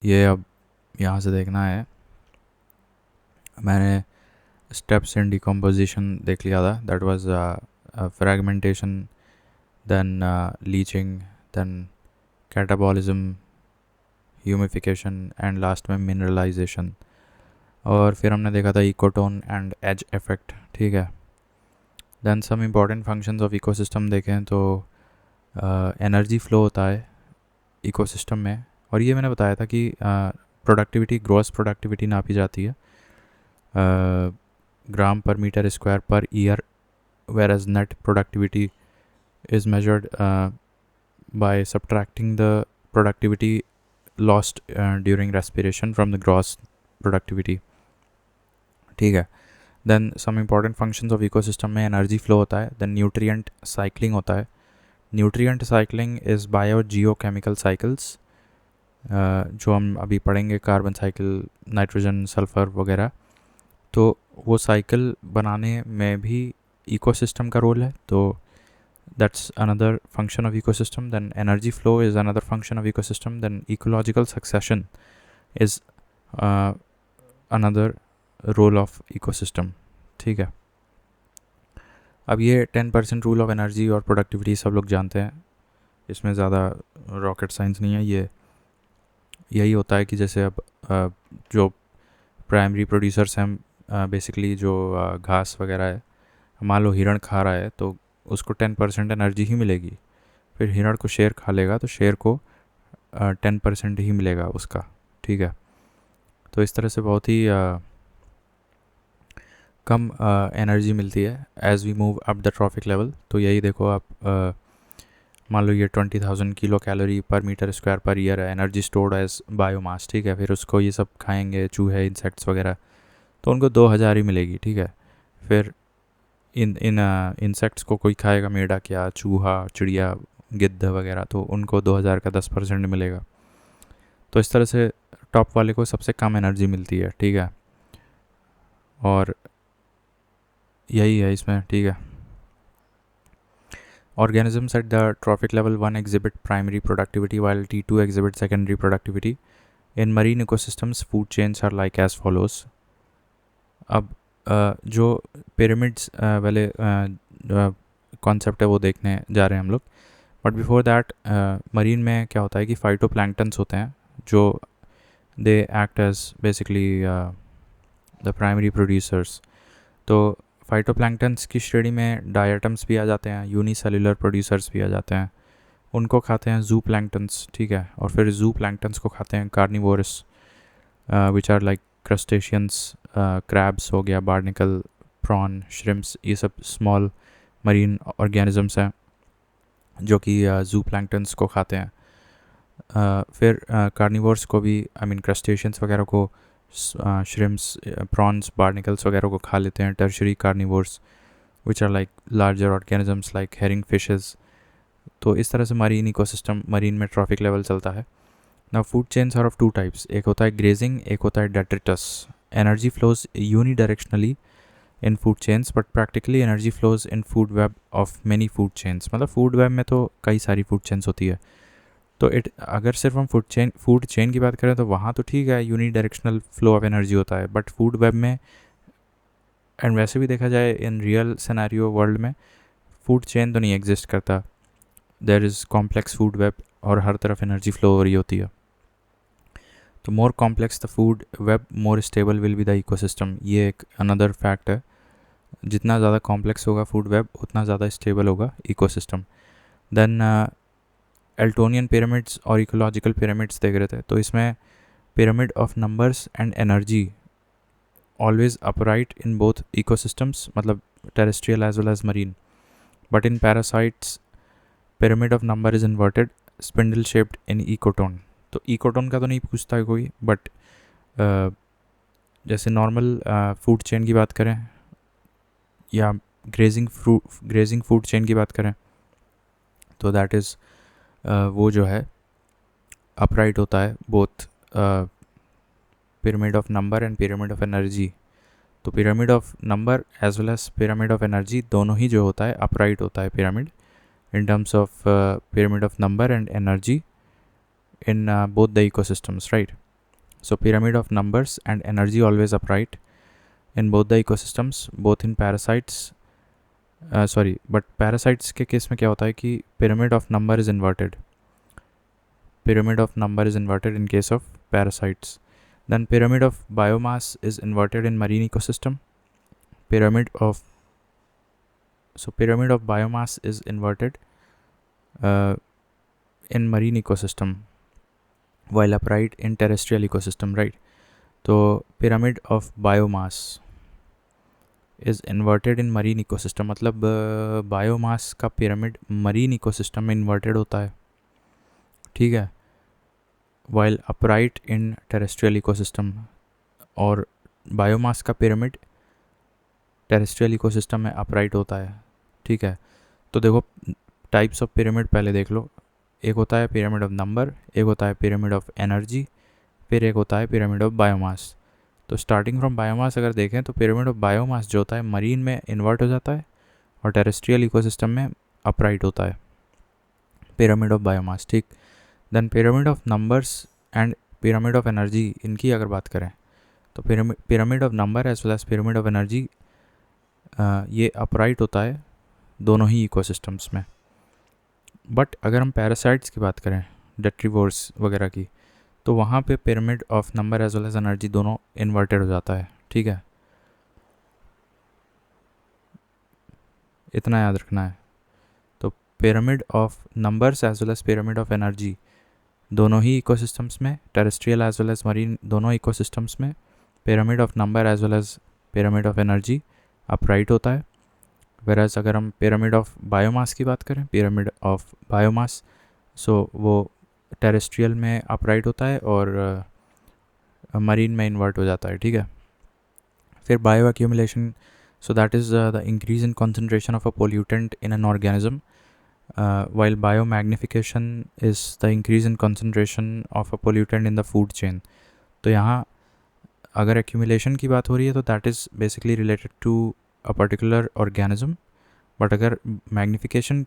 ये अब यहाँ से देखना है। मैंने स्टेप्स इन डिकम्पोजिशन देख लिया था, that was fragmentation, then leaching, then catabolism, humification and last में मिनरलाइजेशन। और फिर हमने देखा था इकोटोन एंड एज इफेक्ट, ठीक है। Then some important functions of ecosystem देखें तो एनर्जी फ्लो होता है इकोसिस्टम में, और ये मैंने बताया था कि प्रोडक्टिविटी, ग्रॉस प्रोडक्टिविटी नापी जाती है gram per metre square per year, whereas net productivity is measured by subtracting the productivity lost during respiration from the gross productivity, ठीक है। Then some important functions of ecosystem में energy flow होता है, then nutrient cycling होता है। Nutrient cycling is biogeochemical cycles, जो हम अभी पढ़ेंगे, कार्बन साइकिल, नाइट्रोजन, सल्फ़र वगैरह। तो वो साइकिल बनाने में भी इकोसिस्टम का रोल है, तो that's another function of ecosystem. Then energy flow is another function of ecosystem. Then ecological succession is another role of ecosystem, ठीक है। अब ये 10% रूल ऑफ एनर्जी और प्रोडक्टिविटी सब लोग जानते हैं, इसमें ज़्यादा रॉकेट साइंस नहीं है। ये यही होता है कि जैसे अब जो प्राइमरी प्रोड्यूसर्स हैं, बेसिकली जो घास वगैरह है, मान लो हिरण खा रहा है तो उसको 10% एनर्जी ही मिलेगी। फिर हिरण को शेर खा लेगा तो शेर को 10% ही मिलेगा उसका, ठीक है। तो इस तरह से बहुत ही कम एनर्जी मिलती है as we move up the trophic level. तो यही देखो आप, मान लो ये 20,000 kilo calorie per metre square per year है एनर्जी स्टोर्ड एज बायोमास, ठीक है। फिर उसको ये सब खाएंगे चूहे, इंसेक्ट्स वगैरह, तो उनको 2,000 ही मिलेगी, ठीक है। फिर इन इंसेक्ट्स को कोई खाएगा, मेढक क्या, चूहा, चिड़िया, गिद्ध वगैरह, तो उनको 2,000 का 10% मिलेगा। तो इस तरह से टॉप वाले को सबसे कम एनर्जी मिलती है, ठीक है। और यही है इसमें, ठीक है। Organisms at the trophic level 1 exhibit primary productivity while T2 exhibit secondary productivity. In marine ecosystems, food chains are like as follows. अब जो पिरामिड्स वाले कॉन्सेप्ट है वो देखने जा रहे हैं हम लोग, बट बिफोर दैट मरीन में क्या होता है कि फाइटोप्लैंक्टन्स होते हैं जो they act as basically the primary producers. तो फाइटोप्लैंक्टन्स की श्रेणी में डायटम्स भी आ जाते हैं, यूनिसेलुलर प्रोड्यूसर्स भी आ जाते हैं, उनको खाते हैं जू प्लैंक्टन्स, ठीक है। और फिर जू प्लैंक्टन्स को खाते हैं carnivorous, which are like crustaceans, crabs हो गया, बार्निकल, प्रॉन, श्रिम्प्स, ये सब स्मॉल मरीन ऑर्गेनिजम्स हैं जो कि जू प्लैंक्टन्स को खाते हैं। फिर कार्निवोर्स को भी, आई मीन क्रस्टेशियंस वगैरह को, श्रिम्प्स, प्रॉन्स, बार्निकल्स वगैरह को खा लेते हैं tertiary carnivores, which are like larger organisms like herring fishes. तो इस तरह से मरीन इकोसिस्टम, मरीन में ट्रॉफिक लेवल चलता है। ना food chains are of two types, एक होता है ग्रेजिंग, एक होता है detritus. Energy flows unidirectionally in food chains, but practically energy flows in food web of many food chains. मतलब फूड वेब में तो कई सारी फूड चेन्स होती है, तो अगर सिर्फ हम फूड चेन की बात करें तो वहाँ तो ठीक है, यूनिडायरेक्शनल फ्लो ऑफ एनर्जी होता है, बट फूड वेब में, एंड वैसे भी देखा जाए इन रियल सिनेरियो वर्ल्ड में, फूड चेन तो नहीं एग्जिस्ट करता। There is complex food web और हर तरफ एनर्जी फ्लो हो रही होती है। तो more complex the food web, more stable will be the ecosystem. ये एक अनदर फैक्ट है, जितना ज़्यादा कॉम्प्लेक्स होगा फूड वेब उतना ज़्यादा स्टेबल होगा इकोसिस्टम। देन एल्टोनियन पिरामिड्स और इकोलॉजिकल पिरामिड्स देख रहे थे, तो इसमें pyramid of numbers and energy always upright in both ecosystems, मतलब terrestrial as well as marine. But in parasites pyramid of number is inverted, spindle shaped in ecotone. तो ecotone का तो नहीं पूछता है कोई, बट जैसे नॉर्मल फूड चेन की बात करें या ग्रेजिंग फूड चेन की बात करें, तो दैट इज़ वो जो है अपराइट होता है both pyramid of number and pyramid of energy. तो pyramid of number as well as pyramid of energy दोनों ही जो होता है अपराइट होता है pyramid, in terms of pyramid of number and energy in both the ecosystems, right? So pyramid of numbers and energy always upright in both the ecosystems, both in parasites. But parasites के case में क्या होता है कि pyramid of number is inverted. Pyramid of number is inverted in case of parasites. Then pyramid of biomass is inverted in marine ecosystem. Pyramid of biomass is inverted in marine ecosystem while upright in terrestrial ecosystem, right? तो pyramid of biomass is inverted in marine ecosystem, मतलब biomass का pyramid marine ecosystem में inverted होता है, ठीक है, while upright in terrestrial ecosystem, और biomass का पिरामिड टेरेस्ट्रियल इकोसिस्टम में अपराइट होता है, ठीक है। तो देखो टाइप्स ऑफ पिरामिड पहले देख लो, एक होता है पिरामिड ऑफ नंबर, एक होता है पिरामिड ऑफ एनर्जी, फिर एक होता है पिरामिड ऑफ बायोमास। तो स्टार्टिंग फ्रॉम बायोमास अगर देखें तो पिरामिड ऑफ बायोमास जो होता है मरीन में इन्वर्ट हो जाता है और टेरेस्ट्रियल इकोसिस्टम में अपराइट होता है, पिरामिड ऑफ बायोमास, ठीक। Then pyramid of numbers and pyramid of energy, इनकी अगर बात करें तो pyramid of number as well as pyramid of energy ये अपराइट होता है दोनों ही इकोसिस्टम्स में। बट अगर हम पैरासाइट्स की बात करें, डेट्रीवोर्स वगैरह की, तो वहाँ पे pyramid of number as well as energy दोनों इन्वर्टेड हो जाता है, ठीक है, इतना याद रखना है। तो pyramid of numbers as well as pyramid of energy दोनों ही इकोसिस्टम्स में, terrestrial as well as marine दोनों इकोसिस्टम्स में, pyramid of number as well as pyramid of energy upright होता है। वेराज अगर हम पिरामिड ऑफ बायोमास की बात करें, पिरामिड ऑफ बायोमास, सो वो टेरेस्ट्रियल में अपराइट होता है और मरीन में इन्वर्ट हो जाता है, ठीक है। फिर bio accumulation, so that is the increase in concentration of a pollutant in an organism, while biomagnification is the increase in concentration of a pollutant in the food chain. तो यहाँ अगर accumulation की बात हो रही है तो that is basically related to a particular organism, but अगर magnification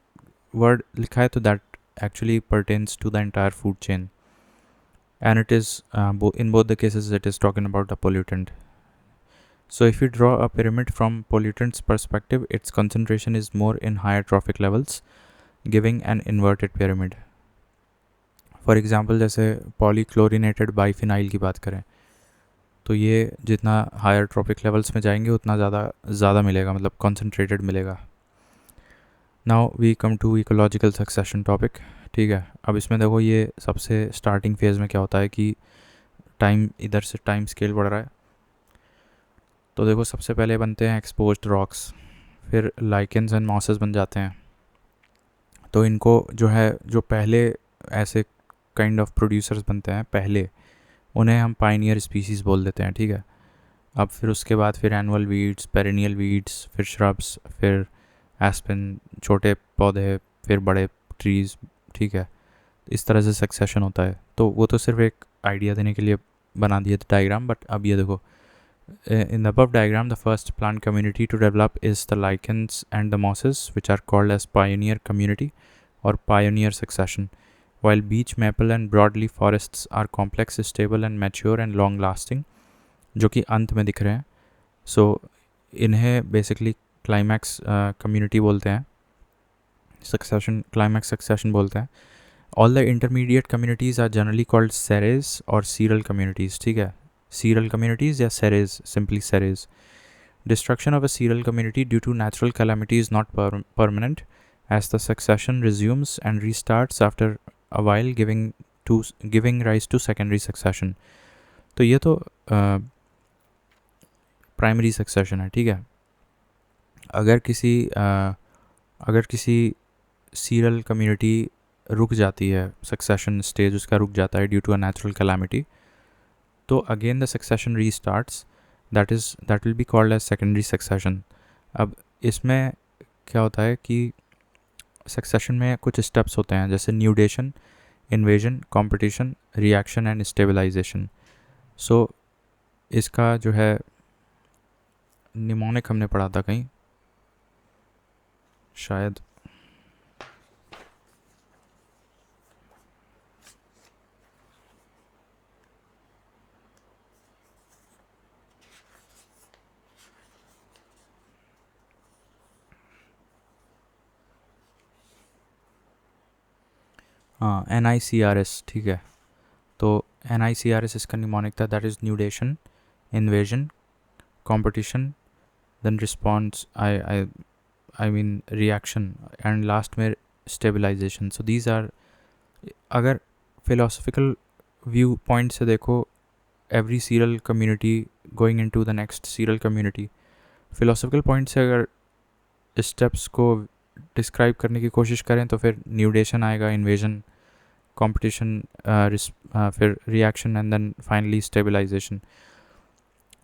word लिखा है तो that actually pertains to the entire food chain, and it is in both the cases it is talking about a pollutant. So if you draw a pyramid from pollutants perspective, its concentration is more in higher trophic levels, giving an inverted pyramid. For example जैसे पॉलीक्लोरिनेटेड biphenyl की बात करें तो ये जितना higher trophic levels में जाएंगे उतना ज़्यादा मिलेगा, मतलब कॉन्सेंट्रेटेड मिलेगा। Now we come to ecological succession topic, ठीक है। अब इसमें देखो ये सबसे स्टार्टिंग फेज़ में क्या होता है कि टाइम, इधर से टाइम स्केल बढ़ रहा है। तो देखो सबसे पहले बनते हैं एक्सपोज्ड रॉक्स, फिर लाइकेंस एंड मॉसेस बन जाते हैं। तो इनको जो है, जो पहले ऐसे काइंड ऑफ प्रोड्यूसर्स बनते हैं पहले, उन्हें हम पाइनियर स्पीसीज़ बोल देते हैं, ठीक है। अब फिर उसके बाद फिर एनुअल वीड्स, पेरिनियल वीड्स, फिर श्रब्स, फिर एस्पेन छोटे पौधे, फिर बड़े ट्रीज़, ठीक है। इस तरह से सक्सेशन होता है। तो वो तो सिर्फ एक आइडिया देने के लिए बना दिए थे डायग्राम, बट अब ये देखो in the above diagram the first plant community to develop is the lichens and the mosses, which are called as pioneer community or pioneer succession, while beech, maple and broadleaf forests are complex, stable and mature and long lasting, जो कि अंत में दिख रहे हैं। सो इन्हें basically climax community बोलते हैं, सक्सेशन, क्लाइमैक्स सक्सेशन बोलते हैं। All the intermediate communities are generally called seres और सीरल कम्युनिटीज़, ठीक है। Serial communities या series, simply series. Destruction of a serial community due to natural calamity is not permanent, as the succession resumes and restarts after a while, giving rise to secondary succession. तो ये तो primary succession है, ठीक है। अगर किसी serial community रुक जाती है, सक्सेशन स्टेज उसका रुक जाता है due to a natural calamity, तो again the succession restarts, that will be called as secondary succession. अब इसमें क्या होता है कि सक्सेशन में कुछ स्टेप्स होते हैं, जैसे nudation, invasion, competition, reaction and stabilisation. So इसका जो है निमोनिक हमने पढ़ा था कहीं शायद, हाँ NICRS, ठीक है। तो NICRS इसका निमोनिक था, that is nudation, invasion, competition, then response, I mean reaction, and last में स्टेबलाइजेशन। सो दीज आर, अगर फिलोसफिकल व्यू पॉइंट से देखो, every serial community going into the next serial community, philosophical point से अगर steps को describe करने की कोशिश करें तो फिर न्यूडेशन आएगा, इन्वेजन, कंपटीशन, फिर reaction and then finally stabilisation,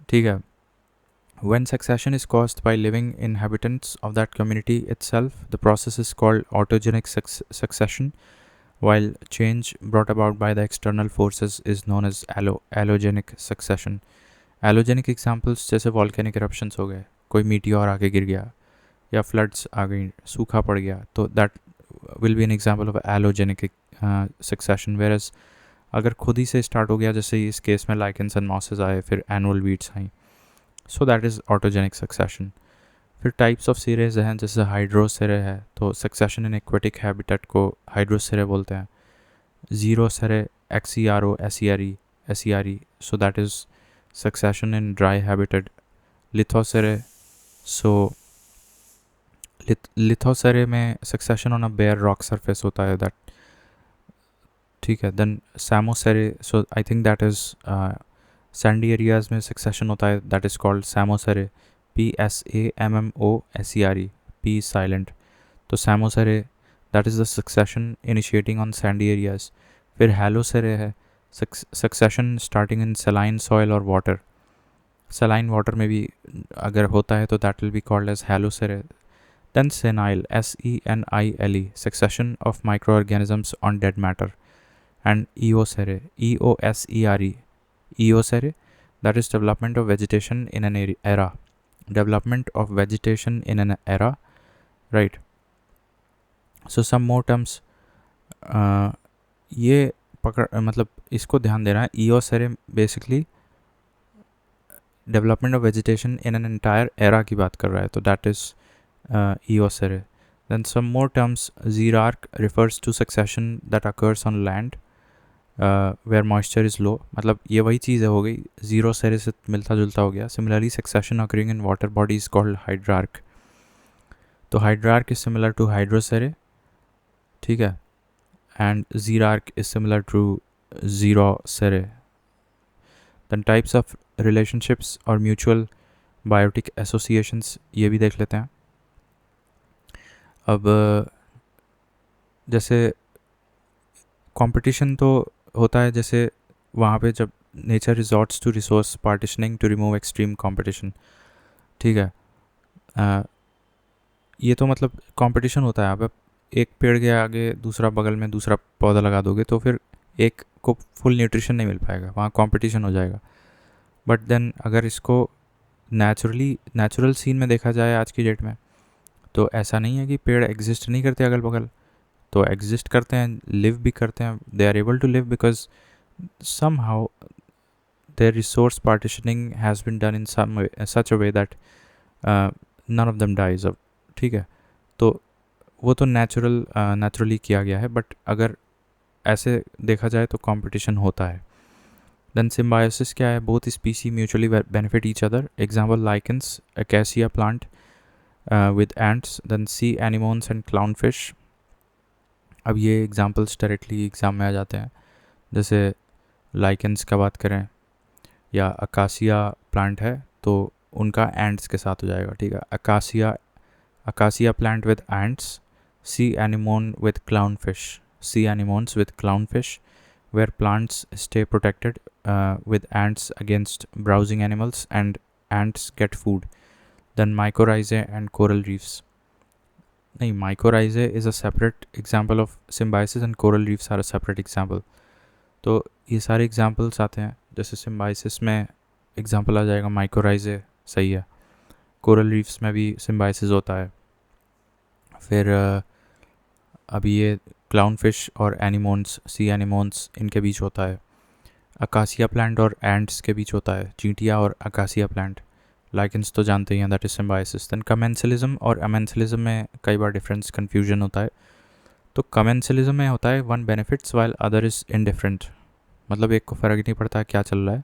ठीक है। When succession is caused by living inhabitants of that community itself, the process is called autogenic succession, while change brought about by the external forces is known as allogenic succession. Allogenic examples जैसे volcanic eruptions हो गए, कोई meteor आके गिर गया, या floods आ गई, सूखा पड़ गया, तो that will be an example of allogenic succession. Whereas अगर खुद ही से स्टार्ट हो गया, जैसे इस केस में लाइकेंस एंड मॉसेस आए, फिर annual weeds I, so that is autogenic succession. फिर टाइप्स ऑफ सीरेज हैं, जैसे हाइड्रोसेरे है, तो सक्सेशन इन एक्वेटिक हैबिटेट को हाइड्रोसेरे बोलते हैं। ज़ीरो सेरे, XERO, SERE, so that is succession in dry habitat. Lithosere, so lithosere में succession on a bare rock surface होता है, दैट, ठीक है। Then psammosere, so I think that is sandy areas में सक्सेशन होता है, that is called psammosere, PSAMMOSERE, P silent. तो psammosere, that is the succession initiating on sandy areas. फिर halosere है, succession starting in saline soil और water. Saline water में भी अगर होता है तो that will be called as halosere. Then senile, SENILE, succession of microorganisms on dead matter. And eosere, EOSERE, eosere, that is development of vegetation in an era. Development of vegetation in an era, right? So some more terms, ये मतलब इसको ध्यान देना है। eosere basically development of vegetation in an entire era की बात कर रहा है, तो that is eosere. Then some more terms, xerarch refers to succession that occurs on land where moisture is low. मतलब ये वही चीज़ हो गई, जीरो सेरे से मिलता जुलता हो गया। Similarly, succession occurring in water body is called hydrarch. तो hydrarch is similar to hydrosere, ठीक है, and xerarch is similar to xerosere. Then types of relationships or mutual biotic associations, ये भी देख लेते हैं। अब जैसे कंपटीशन तो होता है, जैसे वहाँ पे जब nature resorts to resource partitioning to remove extreme competition, ठीक है। ये तो मतलब कंपटीशन होता है। अब एक पेड़ के आगे दूसरा बगल में दूसरा पौधा लगा दोगे तो फिर एक को फुल न्यूट्रिशन नहीं मिल पाएगा, वहाँ कंपटीशन हो जाएगा। बट देन अगर इसको नेचुरल सीन में देखा जाए आज की डेट में, तो ऐसा नहीं है कि पेड़ एग्जिस्ट नहीं करते अगल बगल, तो एग्जिस्ट करते हैं, लिव भी करते हैं। They are able to live because somehow their resource partitioning has been done in such a way that none of them dies अब, ठीक है। तो वो तो नेचुरली किया गया है, बट अगर ऐसे देखा जाए तो कंपटीशन होता है। देन सिम्बायोसिस क्या है? Both स्पीसी mutually benefit each other. Example lichens, acacia plant with ants, then sea anemones and clownfish. अब ये एग्जांपल्स डायरेक्टली एग्ज़ाम में आ जाते हैं। जैसे लाइकेंस का बात करें या अकासिया प्लांट है तो उनका एंट्स के साथ हो जाएगा, ठीक है। Acacia plant with ants, sea anemone with clownfish, sea anemones with clownfish, where plants stay protected with ants against browsing animals and ants get food. Then mycorrhizae and coral reefs. नहीं, mycorrhizae is a separate example of symbiosis and coral reefs are a separate example. तो ये सारे examples आते हैं। जैसे symbiosis में example आ जाएगा mycorrhizae, सही है। coral reefs में भी symbiosis होता है। फिर अभी ये clownfish और anemones, sea anemones, इनके बीच होता है। अकासिया प्लांट और एंट्स के बीच होता है, चींटिया और अकासिया प्लांट। लाइकेंस तो जानते ही हैं, that is symbiosis. Then commensalism और अमेंसलिज्म में कई बार डिफरेंस कन्फ्यूजन होता है। तो कमेंसलिज्म में होता है one benefits while other is indifferent, मतलब एक को फ़र्क नहीं पड़ता क्या चल रहा है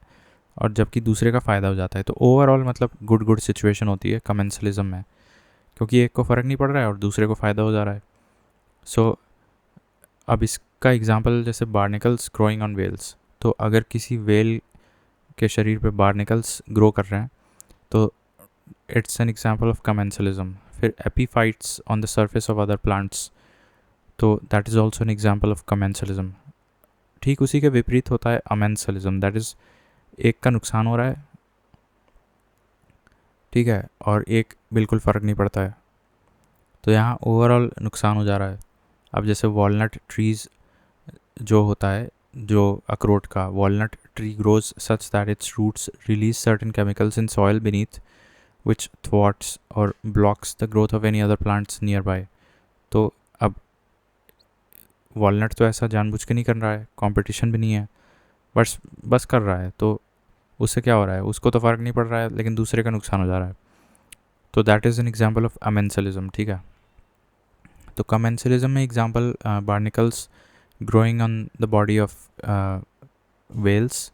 और जबकि दूसरे का फ़ायदा हो जाता है। तो ओवरऑल मतलब गुड गुड सिचुएशन होती है कमेंसलिज्म में, क्योंकि एक को फ़र्क नहीं पड़ रहा है और दूसरे को फ़ायदा हो जा रहा है। सो अब इसका एग्जांपल जैसे बार्निकल्स ग्रोइंग ऑन वेल्स, तो अगर किसी वेल के शरीर पे बार्निकल्स ग्रो कर रहे हैं तो it's an example of commensalism. फिर epiphytes on the surface of other plants, तो that is also an example of commensalism. ठीक उसी के विपरीत होता है अमेंसलिज्म, दैट इज़ एक का नुकसान हो रहा है, ठीक है, और एक बिल्कुल फ़र्क नहीं पड़ता है, तो यहाँ ओवरऑल नुकसान हो जा रहा है। अब जैसे वॉलनट ट्रीज़ जो होता है, जो अखरोट का walnut tree grows such that its roots release certain chemicals in soil beneath which thwarts और blocks the growth of any other plants nearby. तो अब वॉलनट तो ऐसा जानबूझ के नहीं कर रहा है, कंपटीशन भी नहीं है, बस कर रहा है, तो उससे क्या हो रहा है, उसको तो फ़र्क नहीं पड़ रहा है लेकिन दूसरे का नुकसान हो जा रहा है। तो that is an example of amensalism, ठीक है। तो कमेंसलिज्म में example barnacles growing on the body of whales,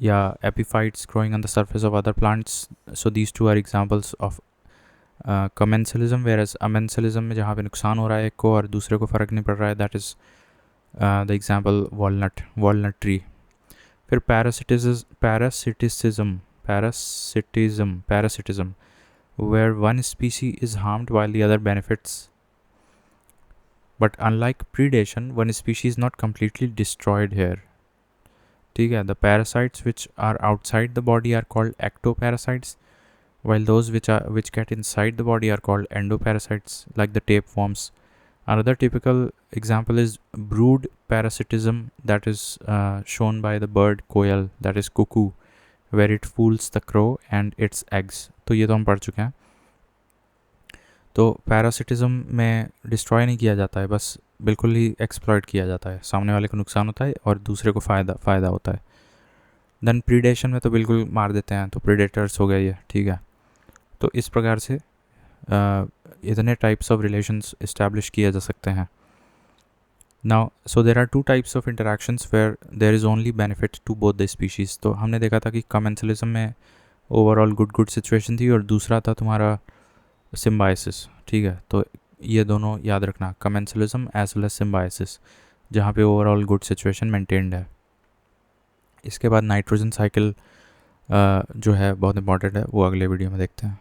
या epiphytes growing on the surface of other plants. So these two are examples of commensalism, whereas amensalism में जहाँ पे नुकसान हो रहा है एक को और दूसरे को फ़र्क नहीं पड़ रहा है, that is the example walnut tree. फिर parasitism where one species is harmed while the other benefits. But unlike predation, one species is not completely destroyed here. ठीक है, the parasites which are outside the body are called ectoparasites, while those which get inside the body are called endoparasites, like the tapeworms. Another typical example is brood parasitism, that is shown by the bird coil, that is cuckoo, where it fools the crow and its eggs. तो ये तो हम पढ़ चुके हैं। तो parasitism में destroy नहीं किया जाता है, बस बिल्कुल ही एक्सप्लॉइट किया जाता है, सामने वाले को नुकसान होता है और दूसरे को फ़ायदा होता है। देन प्रीडेशन में तो बिल्कुल मार देते हैं, तो प्रीडेटर्स हो गए ये, ठीक है। तो इस प्रकार से इतने टाइप्स ऑफ रिलेशंस इस्टेब्लिश किए जा सकते हैं। Now so there are two types of interactions where there is only benefit to both the species. तो हमने देखा था कि कमेंसलिज्म में ओवरऑल गुड सिचुएशन थी और दूसरा था तुम्हारा सिम्बायोसिस, ठीक है। तो ये दोनों याद रखना, commensalism as well as symbiosis, जहाँ पे ओवरऑल गुड सिचुएशन मेंटेन्ड है। इसके बाद नाइट्रोजन साइकिल जो है बहुत इंपॉर्टेंट है, वो अगले वीडियो में देखते हैं।